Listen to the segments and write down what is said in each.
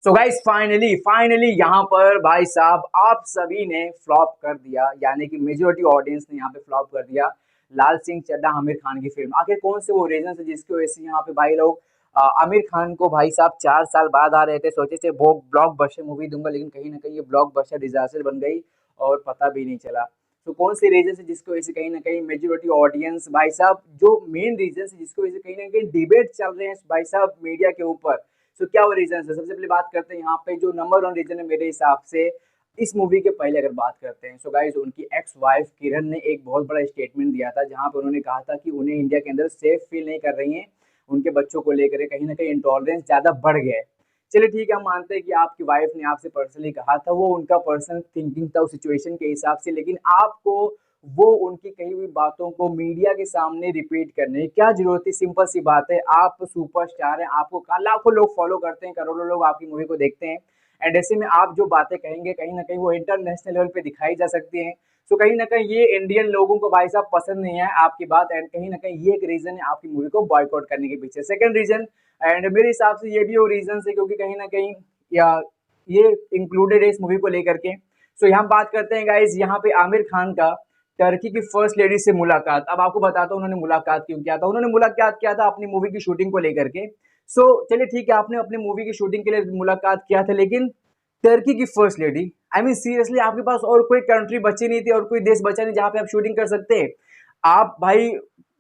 So guys finally यहाँ पर भाई साहब आप सभी ने फ्लॉप कर दिया, यानी कि मेजोरिटी ऑडियंस ने यहाँ पे फ्लॉप कर दिया लाल सिंह चड्ढा आमिर खान की फिल्म। आखिर कौन से वो रीजन है जिसकी वजह से यहाँ पे भाई लोग आमिर खान को भाई साहब 4 साल बाद आ रहे थे, सोचे थे वो ब्लॉकबस्टर मूवी दूंगा, लेकिन कहीं ना कहीं ये ब्लॉकबस्टर डिजास्टर बन गई और पता भी नहीं चला। तो कौन से रीजन है जिसकी वजह से कहीं ना कहीं मेजोरिटी ऑडियंस भाई साहब, जो मेन रीजन है जिसकी वजह से कहीं ना कहीं डिबेट चल रहे हैं भाई साहब मीडिया के ऊपर। तो क्या वो रीजन है? सबसे पहले बात करते हैं यहाँ पे जो नंबर वन रीजन है मेरे हिसाब से इस मूवी के पहले अगर बात करते हैं। सो गाइस उनकी एक्स वाइफ किरण ने एक बहुत बड़ा स्टेटमेंट दिया था जहां पर उन्होंने कहा था कि उन्हें इंडिया के अंदर सेफ फील नहीं कर रही हैं, उनके बच्चों को लेकर कहीं ना कहीं इंटॉलरेंस ज्यादा बढ़ गया है। चलिए ठीक है, हम मानते हैं कि आपकी वाइफ ने आपसे पर्सनली कहा था, वो उनका पर्सनल थिंकिंग था उस सिचुएशन के हिसाब से, लेकिन आपको वो उनकी कही हुई बातों को मीडिया के सामने रिपीट करने की क्या जरूरत थी? सिंपल सी बात है, आप सुपरस्टार हैं, आपको लाखों लोग फॉलो करते हैं, करोड़ों लोग आपकी मूवी को देखते हैं, एंड ऐसे में आप जो बातें कहेंगे कहीं ना कहीं वो इंटरनेशनल लेवल पे दिखाई जा सकती हैं। तो कहीं ना कहीं ये इंडियन लोगों को भाई साहब पसंद नहीं है आपकी बात, एंड कहीं ना कहीं ये एक रीजन है आपकी मूवी को बॉयकॉट करने के पीछे। सेकंड रीजन, एंड मेरे हिसाब से ये भी वो रीजन है क्योंकि कहीं ना कहीं या ये इंक्लूडेड है इस मूवी को लेकर के। सो यहाँ बात करते हैं गाइज यहाँ पे आमिर खान का टर्की की फर्स्ट लेडी से मुलाकात। अब आपको बताता हूँ उन्होंने मुलाकात क्यों किया था। उन्होंने मुलाकात किया था अपनी मूवी की शूटिंग को लेकर के। सो चलिए ठीक है, आपने अपनी मूवी की शूटिंग के लिए मुलाकात किया था, लेकिन टर्की की first lady, I mean seriously आपके पास और कोई कंट्री बची नहीं थी और कोई देश बचा नहीं जहां पे आप शूटिंग कर सकते हैं। आप भाई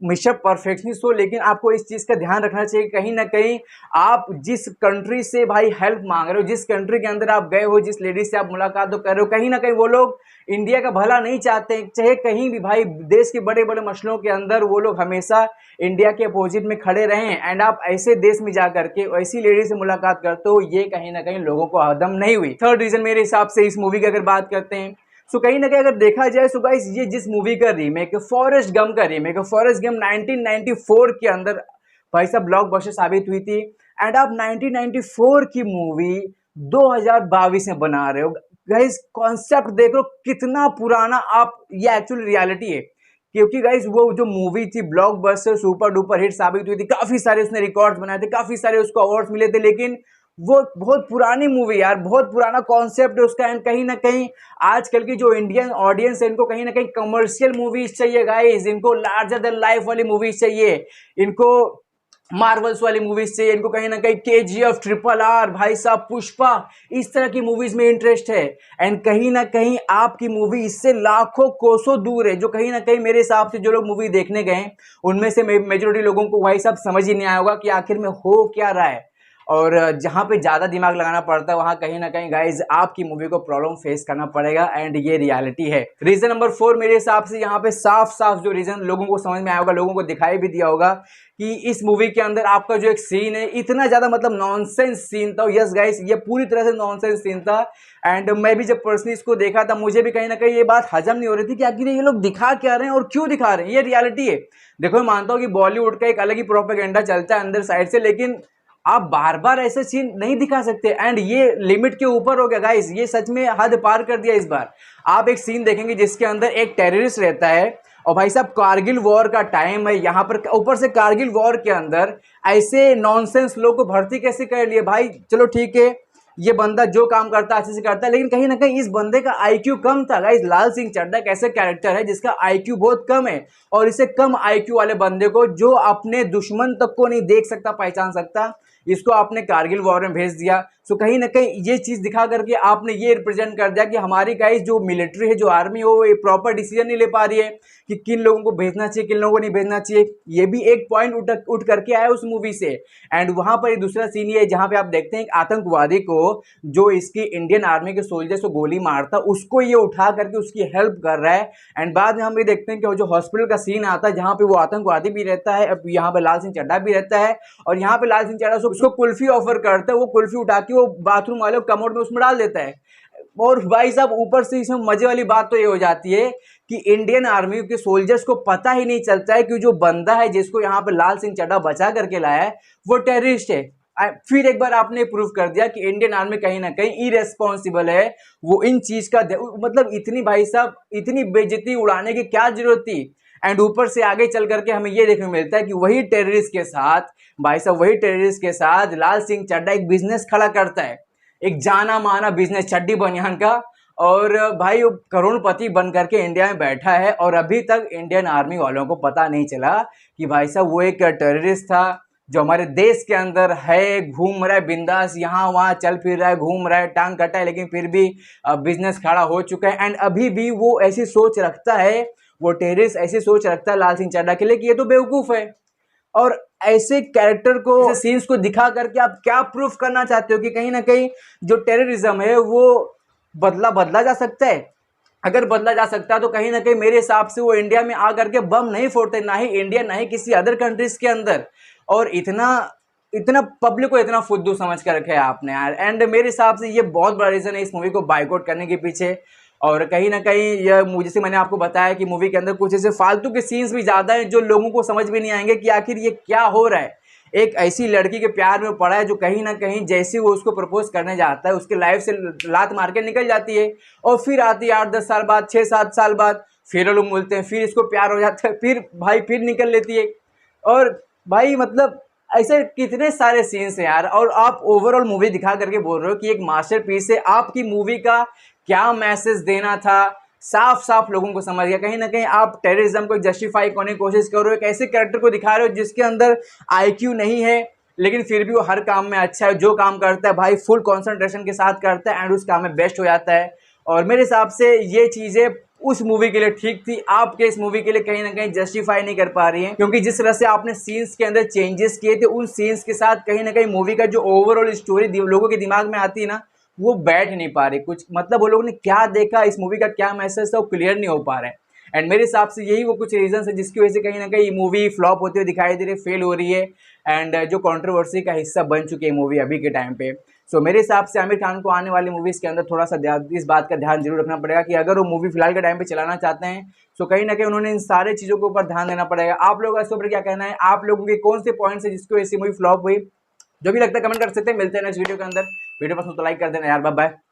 मिशन परफेक्शनिस्ट हो, लेकिन आपको इस चीज का ध्यान रखना चाहिए कहीं ना कहीं आप जिस कंट्री से भाई हेल्प मांग रहे हो, जिस कंट्री के अंदर आप गए हो, जिस लेडी से आप मुलाकात तो कर रहे हो, कहीं ना कहीं वो लोग इंडिया का भला नहीं चाहते। चाहे कहीं भी भाई देश के बड़े बड़े मसलों के अंदर वो लोग हमेशा इंडिया के अपोजिट में खड़े रहे हैं, एंड आप ऐसे देश में जाकर के ऐसी लेडी से मुलाकात करते हो, ये कहीं ना कहीं लोगों को हदम नहीं हुई। थर्ड रीजन मेरे हिसाब से इस मूवी की अगर बात करते हैं, सो कहीं ना कहीं अगर देखा जाए, सो गाइस ये जिस मूवी का रीमेक फॉरेस्ट गम का रीमेक है, फॉरेस्ट गम 1994 के अंदर भाई साहब ब्लॉकबस्टर साबित हुई थी, एंड आप 1994 की मूवी 2022 में बना रहे हो। गाइस कॉन्सेप्ट देख लो कितना पुराना, आप ये एक्चुअली रियलिटी है, क्योंकि गाइस वो जो मूवी थी ब्लॉकबस्टर सुपर डुपर हिट साबित हुई थी, काफी सारे उसने रिकॉर्ड्स बनाए थे, काफी सारे उसको अवार्ड्स मिले थे, लेकिन वो बहुत पुरानी मूवी यार, बहुत पुराना कॉन्सेप्ट है उसका। एंड कहीं ना कहीं आजकल की जो इंडियन ऑडियंस है इनको कहीं ना कहीं कमर्शियल मूवीज चाहिए गाइस, इनको लार्जर देन लाइफ वाली मूवीज चाहिए, इनको मार्वल्स वाली मूवीज चाहिए, इनको कहीं ना कहीं केजीएफ, ट्रिपल आर, भाई साहब पुष्पा, इस तरह की मूवीज में इंटरेस्ट है। एंड कहीं ना कहीं आपकी मूवी इससे लाखों कोसों दूर है, जो कहीं ना कहीं मेरे हिसाब से जो लोग मूवी देखने गए उनमें से मेजोरिटी लोगों को भाई साहब समझ ही नहीं आया होगा कि आखिर में हो क्या रहा है। और जहां पे ज्यादा दिमाग लगाना पड़ता है वहां कहीं ना कहीं गाइज आपकी मूवी को प्रॉब्लम फेस करना पड़ेगा, एंड ये रियलिटी है। रीजन नंबर 4 मेरे हिसाब से यहाँ पे साफ साफ जो रीजन लोगों को समझ में आया होगा, लोगों को दिखाई भी दिया होगा कि इस मूवी के अंदर आपका जो एक सीन है इतना ज्यादा मतलब नॉनसेंस सीन था। यस गाइस, ये पूरी तरह से नॉनसेंस सीन था, एंड मैं भी जब पर्सनली इसको देखा था मुझे भी कहीं ना कहीं ये बात हजम नहीं हो रही थी कि आखिर ये लोग दिखा क्या रहे हैं और क्यों दिखा रहे हैं। ये रियलिटी है। देखो मैं मानता हूँ कि बॉलीवुड का एक अलग ही प्रोपेगेंडा चलता है अंदर साइड से, लेकिन आप बार बार ऐसे सीन नहीं दिखा सकते, एंड ये लिमिट के ऊपर हो गया गाइस, ये सच में हद पार कर दिया इस बार। आप एक सीन देखेंगे जिसके अंदर एक टेररिस्ट रहता है, और भाई साहब कारगिल वॉर का टाइम है यहाँ पर, ऊपर से कारगिल वॉर के अंदर ऐसे नॉनसेंस लोग को भर्ती कैसे कर लिए भाई। चलो ठीक है, ये बंदा जो काम करता है अच्छे से करता है, लेकिन कहीं ना कहीं इस बंदे का आईक्यू कम था गाइस। लाल सिंह चड्ढा एक ऐसे कैरेक्टर है जिसका आईक्यू बहुत कम है, और इसे कम आईक्यू वाले बंदे को जो अपने दुश्मन तक को नहीं देख सकता, पहचान सकता, इसको आपने कारगिल वॉर में भेज दिया। सो कहीं ना कहीं ये चीज दिखा करके आपने ये रिप्रेजेंट कर दिया कि हमारी गाइस जो मिलिट्री है, जो आर्मी हो, ये प्रॉपर डिसीजन नहीं ले पा रही है कि किन लोगों को भेजना चाहिए, किन लोगों को नहीं भेजना चाहिए। ये भी एक पॉइंट उठ करके आया उस मूवी से। एंड वहां पर दूसरा सीन ये है जहां पे आप देखते हैं एक आतंकवादी को, जो इसकी इंडियन आर्मी के सोल्जर्स को गोली मारता, उसको ये उठा करके उसकी हेल्प कर रहा है। एंड बाद में हम ये देखते हैं कि जो हॉस्पिटल का सीन आता है जहां पे वो आतंकवादी भी रहता है, यहाँ पे लाल सिंह चड्ढा भी रहता है, और यहाँ पे लाल सिंह चड्ढा उसको कुल्फी ऑफर करता है, वो कुल्फी उठा के वो बाथरूम वाले कमोड में उसमें डाल देता है। और भाई साहब ऊपर से इसमें मजे वाली बात तो ये हो जाती है कि इंडियन आर्मी के सोल्जर्स को पता ही नहीं चलता है कि जो बंदा है जिसको यहाँ पे लाल सिंह चड्ढा बचा करके लाया है वो टेररिस्ट है। फिर एक बार आपने प्रूव कर दिया कि इंडियन आर्मी कहीं ना कहीं इरेस्पॉन्सिबल है। वो इन चीज का मतलब इतनी भाई साहब इतनी बेइज्जती उड़ाने की क्या जरूरत थी। एंड ऊपर से आगे चल करके हमें ये देखने को मिलता है कि वही टेररिस्ट के साथ, भाई साहब वही टेररिस्ट के साथ लाल सिंह चड्ढा एक बिजनेस खड़ा करता है। एक जाना माना बिजनेस चड्डी बनियान का, और भाई वो करोड़पति बन करके इंडिया में बैठा है और अभी तक इंडियन आर्मी वालों को पता नहीं चला कि भाई साहब वो एक टेररिस्ट था जो हमारे देश के अंदर है, घूम रहा है बिंदास, यहाँ वहाँ चल फिर रहा है, घूम रहा है, टांग कटा है, लेकिन फिर भी बिजनेस खड़ा हो चुका है। एंड अभी भी वो ऐसी सोच रखता है, वो टेररिस्ट ऐसी सोच रखता है लाल सिंह चड्ढा के लिए कि ये तो बेवकूफ़ है। और ऐसे कैरेक्टर को, ऐसे सीन्स को दिखा करके आप क्या प्रूफ करना चाहते हो कि कहीं ना कहीं जो टेररिज्म है वो बदला जा सकता है? अगर बदला जा सकता है तो कहीं ना कहीं मेरे हिसाब से वो इंडिया में आ करके बम नहीं फोड़ते, ना ही इंडिया ना ही किसी अदर कंट्रीज के अंदर। और इतना इतना पब्लिक को इतना फुद्दू समझ कर रखे है आपने यार। एंड मेरे हिसाब से ये बहुत बड़ा रीज़न है इस मूवी को बाइकआउट करने के पीछे। और कहीं ना कहीं यह मुझे से मैंने आपको बताया कि मूवी के अंदर कुछ ऐसे फालतू के सीन्स भी ज़्यादा हैं जो लोगों को समझ भी नहीं आएंगे कि आखिर ये क्या हो रहा है। एक ऐसी लड़की के प्यार में पड़ा है जो कहीं ना कहीं जैसे वो उसको प्रपोज करने जाता है उसके लाइफ से लात मार के निकल जाती है, और फिर आती है 8-10 साल बाद, 6-7 साल बाद, फिर लोग मिलते हैं, फिर इसको प्यार हो जाता है, फिर भाई फिर निकल लेती है। और भाई मतलब ऐसे कितने सारे सीन्स हैं यार। और आप ओवरऑल मूवी दिखा करके बोल रहे हो कि एक मास्टरपीस है, आपकी मूवी का क्या मैसेज देना था साफ साफ लोगों को समझ गया। कहीं ना कहीं आप टेररिज्म को जस्टिफाई करने की कोशिश कर रहे हो, एक ऐसे कैरेक्टर को दिखा रहे हो जिसके अंदर आईक्यू नहीं है, लेकिन फिर भी वो हर काम में अच्छा है, जो काम करता है भाई फुल कंसंट्रेशन के साथ करता है एंड उस काम में बेस्ट हो जाता है। और मेरे हिसाब से ये चीज़ें उस मूवी के लिए ठीक थी, आपके इस मूवी के लिए कहीं ना कहीं जस्टिफाई नहीं कर पा रही हैं, क्योंकि जिस तरह से आपने सीन्स के अंदर चेंजेस किए थे उन सीन्स के साथ कहीं ना कहीं मूवी का जो ओवरऑल स्टोरी लोगों के दिमाग में आती है ना, वो बैठ नहीं पा रही। कुछ मतलब वो लोगों ने क्या देखा, इस मूवी का क्या मैसेज था, वो क्लियर नहीं हो पा रहा है। एंड मेरे हिसाब से यही वो कुछ रीजन है जिसकी वजह से कहीं ना कहीं मूवी फ्लॉप होती हुई दिखाई दे रही है, फेल हो रही है, एंड जो कंट्रोवर्सी का हिस्सा बन चुकी है मूवी अभी के टाइम पे। सो मेरे हिसाब से आमिर खान को आने वाली मूवीज़ के अंदर थोड़ा सा इस बात का ध्यान जरूर रखना पड़ेगा कि अगर वो मूवी फिलहाल के टाइम पे चलाना चाहते हैं तो कहीं ना कहीं उन्होंने इन सारे चीज़ों के ऊपर ध्यान देना पड़ेगा। आप लोगों का इसके ऊपर क्या कहना है? आप लोगों के कौन से पॉइंट्स है जिसकी वजह से मूवी फ्लॉप हुई? जो भी लगता है कमेंट कर सकते हैं। मिलते हैं नेक्स्ट वीडियो के अंदर। वीडियो पसंद तो लाइक कर देना यार। Bye bye.